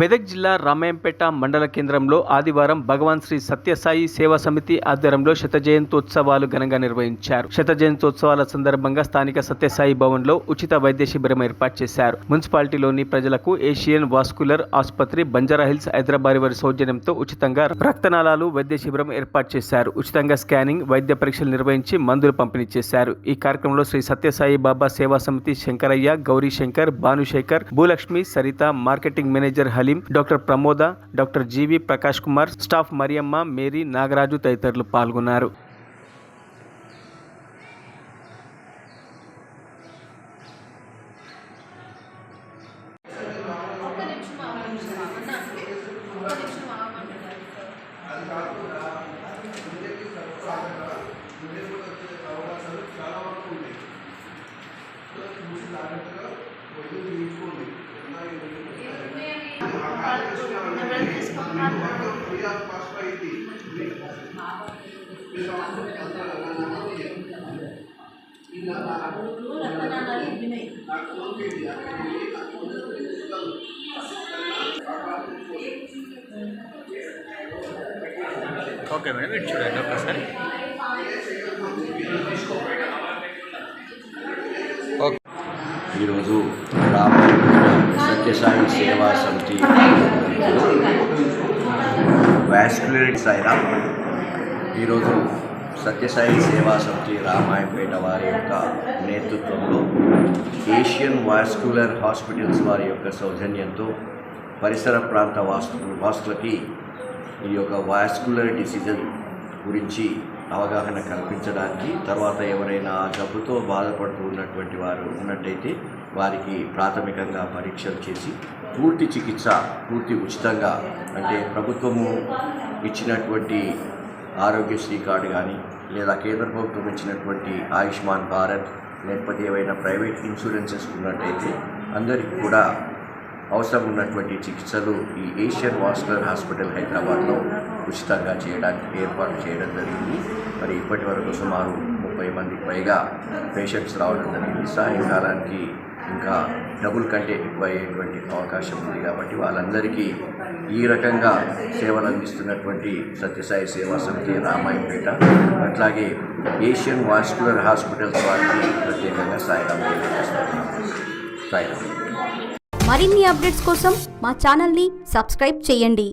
మెదక్ జిల్లా రామాయంపేట మండల కేంద్రంలో ఆదివారం భగవాన్ శ్రీ సత్యసాయి సేవా సమితి ఆధ్వర్యంలో శతజయంతోత్సవాలు ఘనంగా నిర్వహించారు. శతజయంతోత్సవాల సందర్భంగా స్థానిక సత్యసాయి భవన్లో ఉచిత వైద్య శిబిరం ఏర్పాటు చేశారు. మున్సిపాలిటీలోని ప్రజలకు ఏషియన్ వాస్కులర్ ఆసుపత్రి బంజారాహిల్స్ హైదరాబాద్ వారి సౌజన్యంతో ఉచితంగా రక్తనాళాలు వైద్య శిబిరం ఏర్పాటు చేశారు. ఉచితంగా స్కానింగ్, వైద్య పరీక్షలు నిర్వహించి మందులు పంపిణీ చేశారు. ఈ కార్యక్రమంలో Shri Sathya Sai Baba Seva Samithi Shankaraiah, Gauri Shankar, Bhanushekar, Bhulakshmi, Saritha, marketing manager Haleem, doctor Pramoda, doctor G V Prakash Kumar, staff Mariyamma, Mary, Nagaraju తదితరులు పాల్గొన్నారు. ఓకే మేడం, ఇటు చూడండి ఒకసారి. ఈరోజు రామాయంపేట సత్యసాయి సేవా సమితి వాస్కులర్ సాయిరా ఈరోజు సత్యసాయి సేవా సమితి రామాయంపేట వారి యొక్క నేతృత్వంలో ఏషియన్ వాస్కులర్ హాస్పిటల్స్ వారి యొక్క సౌజన్యంతో పరిసర ప్రాంత వాసులకి ఈ యొక్క వాస్కులర్ డిసీజెస్ గురించి అవగాహన కల్పించడానికి, తర్వాత ఎవరైనా జబ్బుతో బాధపడుతూ ఉన్నటువంటి వారు ఉన్నట్టయితే వారికి ప్రాథమికంగా పరీక్షలు చేసి పూర్తి చికిత్స పూర్తి ఉచితంగా, అంటే ప్రభుత్వము ఇచ్చినటువంటి ఆరోగ్యశ్రీ కార్డు కానీ లేదా కేంద్ర ప్రభుత్వం ఇచ్చినటువంటి ఆయుష్మాన్ భారత్ లేకపోతే ఏవైనా ప్రైవేట్ ఇన్సూరెన్సెస్ ఉన్నట్టయితే అందరికీ కూడా అవసరం ఉన్నటువంటి చికిత్సలు ఈ ఏషియన్ వాస్కులర్ హాస్పిటల్ హైదరాబాద్లో ఉచితంగా చేయడానికి ఏర్పాటు చేయడం జరిగింది. మరి ఇప్పటి వరకు సుమారు 30 మందికి పైగా పేషెంట్స్ రావడం జరిగింది. సాయంకాలానికి ఇంకా డబుల్ కంటే ఎక్కువ అయ్యేటువంటి అవకాశం ఉంది. కాబట్టి వాళ్ళందరికీ ఈ రకంగా సేవలు అందిస్తున్నటువంటి సత్యసాయి సేవా సమితి రామాయంపేట, అట్లాగే ఏషియన్ వాస్కులర్ హాస్పిటల్స్ వారికి ప్రత్యేకంగా సాయం మరిన్ని అప్డేట్స్ కోసం మా ఛానల్ని సబ్స్క్రైబ్ చేయండి.